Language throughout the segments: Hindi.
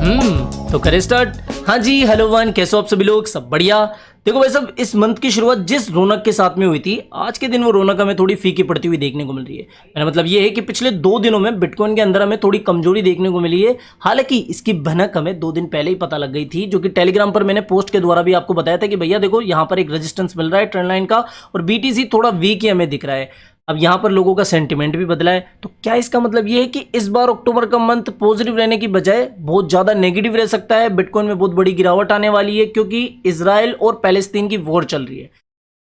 तो करें स्टार्ट। हाँ जी, हेलो वन, कैसे हो आप सभी लोग? सब बढ़िया। देखो भाई साहब, इस मंथ की शुरुआत जिस रौनक के साथ में हुई थी, आज के दिन वो रौनक हमें थोड़ी फीकी पड़ती हुई देखने को मिल रही है। मेरा मतलब ये है कि पिछले 2 दिनों में बिटकॉइन के अंदर हमें थोड़ी कमजोरी देखने को मिली है। हालांकि इसकी भनक हमें 2 दिन पहले ही पता लग गई थी, जो कि टेलीग्राम पर मैंने पोस्ट के द्वारा भी आपको बताया था कि भैया देखो यहाँ पर एक रेजिस्टेंस मिल रहा है ट्रेंड लाइन का, और बीटीसी थोड़ा वीक ही हमें दिख रहा है। अब यहाँ पर लोगों का सेंटिमेंट भी बदला है। तो क्या इसका मतलब ये है कि इस बार अक्टूबर का मंथ पॉजिटिव रहने की बजाय बहुत ज़्यादा नेगेटिव रह सकता है? बिटकॉइन में बहुत बड़ी गिरावट आने वाली है क्योंकि इजराइल और पैलेस्तीन की वॉर चल रही है।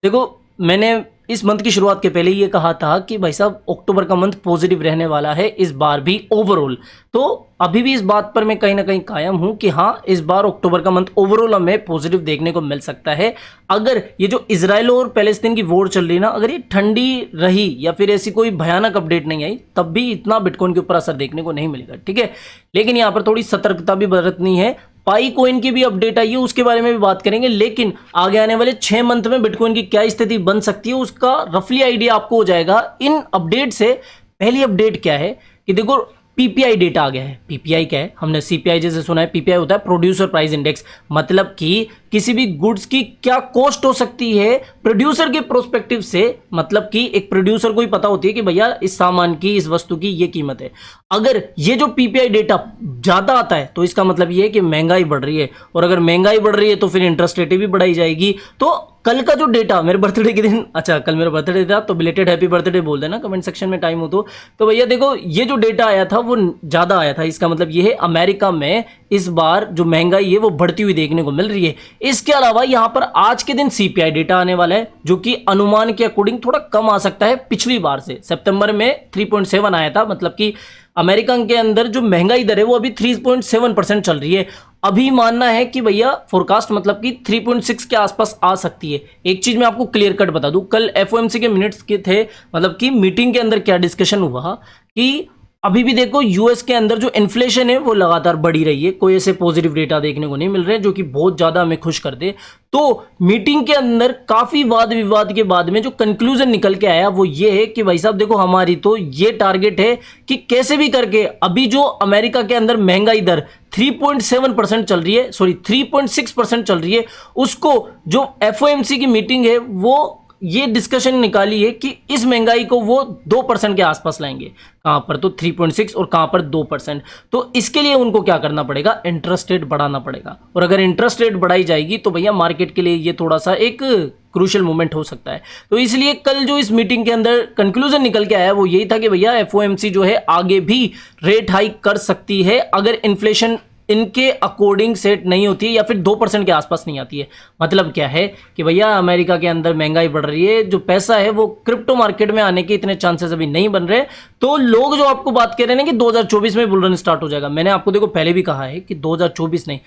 देखो, मैंने इस मंथ की शुरुआत के पहले ये कहा था कि भाई साहब अक्टूबर का मंथ पॉजिटिव रहने वाला है इस बार भी ओवरऑल। तो अभी भी इस बात पर मैं कहीं ना कहीं कायम हूं कि हाँ, इस बार अक्टूबर का मंथ ओवरऑल हमें पॉजिटिव देखने को मिल सकता है। अगर ये जो इजराइल और पैलेस्तीन की वॉर चल रही है ना, अगर ये ठंडी रही या फिर ऐसी कोई भयानक अपडेट नहीं आई, तब भी इतना बिटकॉइन के ऊपर असर देखने को नहीं मिलेगा, ठीक है। लेकिन यहाँ पर थोड़ी सतर्कता भी बरतनी है। पाई कोइन की भी अपडेट आई है, उसके बारे में भी बात करेंगे। लेकिन आगे आने वाले 6 मंथ में बिटकॉइन की क्या स्थिति बन सकती है, उसका रफली आइडिया आपको हो जाएगा इन अपडेट से। पहली अपडेट क्या है कि देखो, पीपीआई डेटा आ गया है। पीपीआई क्या है? हमने सीपीआई जैसे सुना है। पीपीआई होता है प्रोड्यूसर प्राइस इंडेक्स, मतलब कि किसी भी गुड्स की क्या कॉस्ट हो सकती है प्रोड्यूसर के प्रोस्पेक्टिव से। मतलब कि एक प्रोड्यूसर को ही पता होती है कि भैया इस सामान की, इस वस्तु की ये कीमत है। अगर ये जो पीपीआई डेटा ज्यादा आता है तो इसका मतलब ये है कि महंगाई बढ़ रही है, और अगर महंगाई बढ़ रही है तो फिर इंटरेस्ट रेट भी बढ़ाई जाएगी। तो कल का जो डेटा मेरे बर्थडे के दिन, अच्छा कल मेरा बर्थडे था तो बिलेटेड हैप्पी बर्थडे बोल देना कमेंट सेक्शन में टाइम हो तो भैया देखो, ये जो डेटा आया था वो ज्यादा आया था। इसका मतलब ये है अमेरिका में इस बार जो महंगाई है वो बढ़ती हुई देखने को मिल रही है। इसके अलावा यहाँ पर आज के दिन सीपीआई डेटा आने वाला है, जो कि अनुमान के अकॉर्डिंग थोड़ा कम आ सकता है पिछली बार से। सितंबर में 3.7 आया था, मतलब कि अमेरिका के अंदर जो महंगाई दर है वो अभी 3.7% चल रही है। अभी मानना है कि भैया फोरकास्ट मतलब कि 3.6 के आसपास आ सकती है। एक चीज मैं आपको क्लियर कट बता दूं, कल एफओएमसी के मिनट्स के थे, मतलब कि मीटिंग के अंदर क्या डिस्कशन हुआ कि अभी भी देखो यूएस के अंदर जो इन्फ्लेशन है वो लगातार बढ़ी रही है। कोई ऐसे पॉजिटिव डेटा देखने को नहीं मिल रहे जो कि बहुत ज्यादा हमें खुश कर दे। तो मीटिंग के अंदर काफी वाद विवाद के बाद में जो कंक्लूजन निकल के आया वो ये है कि भाई साहब देखो, हमारी तो ये टारगेट है कि कैसे भी करके अभी जो अमेरिका के अंदर महंगाई दर 3.7% चल रही है, सॉरी 3.6% चल रही है, उसको जो एफओएमसी की मीटिंग है वो ये डिस्कशन निकाली है कि इस महंगाई को वो 2% के आसपास लाएंगे। कहां पर? तो 3.6 और कहां पर 2%। तो इसके लिए उनको क्या करना पड़ेगा? इंटरेस्ट रेट बढ़ाना पड़ेगा। और अगर इंटरेस्ट रेट बढ़ाई जाएगी तो भैया मार्केट के लिए ये थोड़ा सा एक क्रूशियल मोमेंट हो सकता है। तो इसलिए कल जो इस मीटिंग के अंदर कंक्लूजन निकल के आया वो यही था कि भैया एफओएमसी जो है आगे भी रेट हाइक कर सकती है अगर इन्फ्लेशन इनके अकॉर्डिंग सेट नहीं होती है या फिर 2% के आसपास नहीं आती है। मतलब क्या है कि भैया अमेरिका के अंदर महंगाई बढ़ रही है, जो पैसा है वो क्रिप्टो मार्केट में आने के इतने चांसेस अभी नहीं बन रहे। तो लोग जो आपको बात कह रहे हैं कि 2024 में बुल रन स्टार्ट हो जाएगा, मैंने आपको देखो पहले भी कहा है कि 2024 नहीं,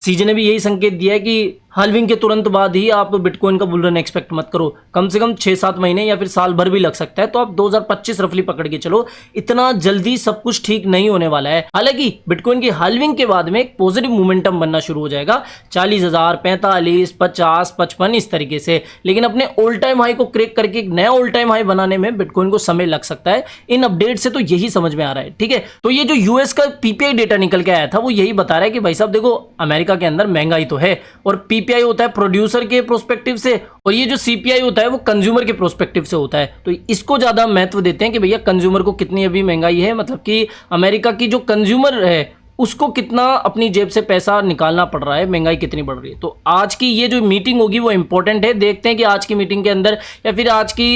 सीजी ने भी यही संकेत दिया है कि हाल्विंग के तुरंत बाद ही आप बिटकॉइन का बुल रन एक्सपेक्ट मत करो। कम से कम 6-7 महीने या फिर साल भर भी लग सकता है। तो आप 2025 रफली पकड़ के चलो, इतना जल्दी सब कुछ ठीक नहीं होने वाला है। हालांकि बिटकॉइन की हाल्विंग के बाद में एक पॉजिटिव मोमेंटम बनना शुरू हो जाएगा, 40,000, 45, 50, 55 इस तरीके से। लेकिन अपने ऑल टाइम हाई को क्रेक करके एक नया ऑल टाइम हाई बनाने में बिटकॉइन को समय लग सकता है। इन अपडेट से तो यही समझ में आ रहा है, ठीक है। तो ये जो यूएस का पीपीआई डेटा निकल के आया था वो यही बता रहा है कि भाई साहब देखो, अमेरिका के अंदर महंगाई तो है, और पीपीआई होता है प्रोड्यूसर के प्रोस्पेक्टिव से, और ये जो सीपीआई होता है वो कंज्यूमर के प्रोस्पेक्टिव से होता है। तो इसको ज्यादा महत्व देते हैं कि भैया कंज्यूमर को कितनी अभी महंगाई है, मतलब कि अमेरिका की जो कंज्यूमर है उसको कितना अपनी जेब से पैसा निकालना पड़ रहा है, महंगाई कितनी बढ़ रही है। तो आज की ये जो मीटिंग होगी वो इंपॉर्टेंट है। देखते हैं कि आज की मीटिंग के अंदर या फिर आज की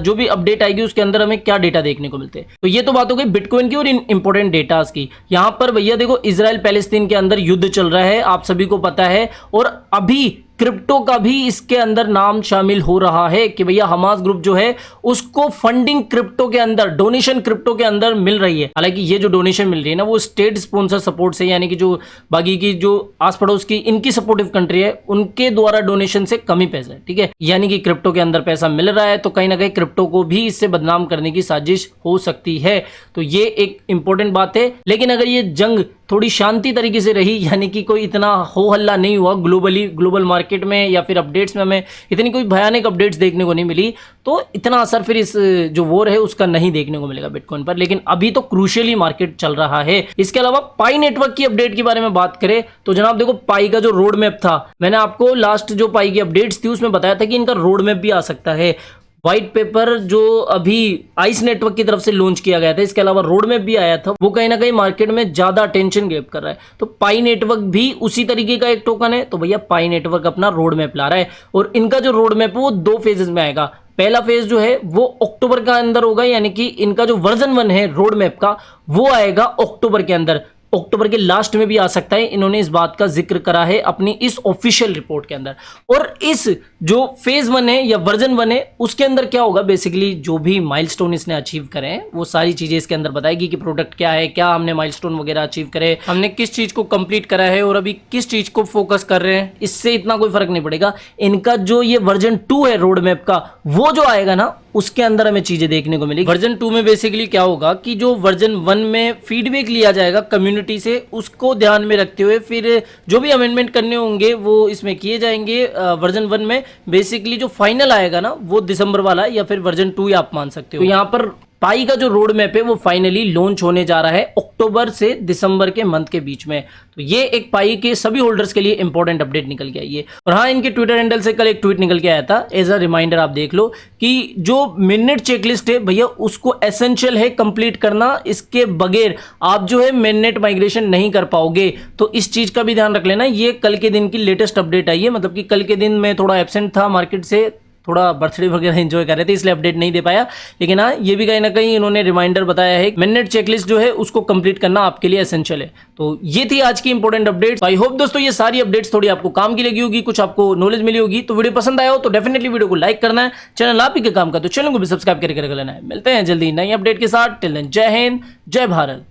जो भी अपडेट आएगी उसके अंदर हमें क्या डेटा देखने को मिलते हैं। तो ये तो बात हो गई बिटकॉइन की और इन इंपॉर्टेंट डेटास की। यहां पर भैया देखो, इजराइल पैलेस्तीन के अंदर युद्ध चल रहा है, आप सभी को पता है, और अभी क्रिप्टो का भी इसके अंदर नाम शामिल हो रहा है कि भैया हमास ग्रुप जो है उसको फंडिंग क्रिप्टो के अंदर, डोनेशन क्रिप्टो के अंदर मिल रही है। हालांकि ये जो डोनेशन मिल रही है ना वो स्टेट स्पॉन्सर सपोर्ट से, यानी कि जो बाकी की जो आस पड़ोस की इनकी सपोर्टिव कंट्री है उनके द्वारा डोनेशन से कम ही पैसा है, ठीक है। यानी कि क्रिप्टो के अंदर पैसा मिल रहा है, तो कहीं ना कहीं क्रिप्टो को भी इससे बदनाम करने की साजिश हो सकती है। तो ये एक इंपॉर्टेंट बात है। लेकिन अगर ये जंग थोड़ी शांति तरीके से रही, यानी कि कोई इतना हो हल्ला नहीं हुआ ग्लोबल मार्केट में या फिर अपडेट्स में हमें इतनी कोई भयानक अपडेट्स देखने को नहीं मिली, तो इतना असर फिर इस जो वॉर है उसका नहीं देखने को मिलेगा बिटकॉइन पर। लेकिन अभी तो क्रूशियली मार्केट चल रहा है। इसके अलावा पाई नेटवर्क की अपडेट के बारे में बात करें तो जनाब देखो, पाई का जो रोड मैप था, मैंने आपको लास्ट जो पाई की अपडेट्स थी उसमें बताया था कि इनका रोड मैप भी आ सकता है। व्हाइट पेपर जो अभी आइस नेटवर्क की तरफ से लॉन्च किया गया था, इसके अलावा रोड मैप भी आया था, वो कहीं ना कहीं मार्केट में ज्यादा अटेंशन ग्रैब कर रहा है। तो पाई नेटवर्क भी उसी तरीके का एक टोकन है। तो भैया पाई नेटवर्क अपना रोड मैप ला रहा है और इनका जो रोड मैप है वो 2 फेजेस में आएगा। पहला फेज जो है वो अक्टूबर का अंदर होगा, यानी कि इनका जो वर्जन 1 है रोड मैप का वो आएगा अक्टूबर के अंदर, अक्टूबर के लास्ट में भी आ सकता है। इन्होंने इस बात का जिक्र करा है अपनी इस ऑफिशियल रिपोर्ट के अंदर। और इस जो फेज 1 है या वर्जन 1 है उसके अंदर क्या होगा, बेसिकली जो भी माइलस्टोन इसने अचीव करे हैं वो सारी चीजें इसके अंदर बताएगी कि प्रोडक्ट क्या है, क्या हमने माइलस्टोन वगैरह अचीव करे, हमने किस चीज को कंप्लीट करा है और अभी किस चीज को फोकस कर रहे हैं। इससे इतना कोई फर्क नहीं पड़ेगा। इनका जो ये वर्जन 2 है रोड मैप का, वो जो आएगा ना उसके अंदर हमें चीजें देखने को मिलेगी। वर्जन 2 में बेसिकली क्या होगा कि जो वर्जन 1 में फीडबैक लिया जाएगा कम्युनिटी से, उसको ध्यान में रखते हुए फिर जो भी अमेंडमेंट करने होंगे वो इसमें किए जाएंगे। वर्जन 1 में बेसिकली जो फाइनल आएगा ना वो दिसंबर वाला या फिर वर्जन 2 आप मान सकते हो। तो यहाँ पर पाई का जो रोड मैप है वो फाइनली लॉन्च होने जा रहा है अक्टूबर से दिसंबर के मंथ के बीच में। तो ये एक पाई के सभी होल्डर्स के लिए इंपॉर्टेंट अपडेट निकल के आई है। और हाँ, इनके ट्विटर हैंडल से कल एक ट्वीट निकल के आया था, एज अ रिमाइंडर आप देख लो कि जो मिनट चेकलिस्ट है भैया उसको एसेंशियल है कंप्लीट करना, इसके बगैर आप जो है मिनट माइग्रेशन नहीं कर पाओगे। तो इस चीज का भी ध्यान रख लेना। ये कल के दिन की लेटेस्ट अपडेट आई है, मतलब कि कल के दिन मैं थोड़ा एब्सेंट था मार्केट से, थोड़ा बर्थडे वगैरह एंजॉय कर रहे थे इसलिए अपडेट नहीं दे पाया। लेकिन हाँ, ये भी कहीं ना कहीं इन्होंने रिमाइंडर बताया है, मिनट चेकलिस्ट जो है उसको कंप्लीट करना आपके लिए एसेंशियल है। तो ये थी आज की इंपॉर्टेंट अपडेट्स। आई होप दोस्तों ये सारी अपडेट्स थोड़ी आपको काम की लगी होगी, कुछ आपको नॉलेज मिली होगी। तो वीडियो पसंद आया हो तो डेफिनेटली वीडियो को लाइक करना है, चैनल आप ही के काम का तो चैनल को भी सब्सक्राइब करके रख लेना है। मिलते हैं जल्दी नई अपडेट के साथ। टिल देन जय हिंद, जय भारत।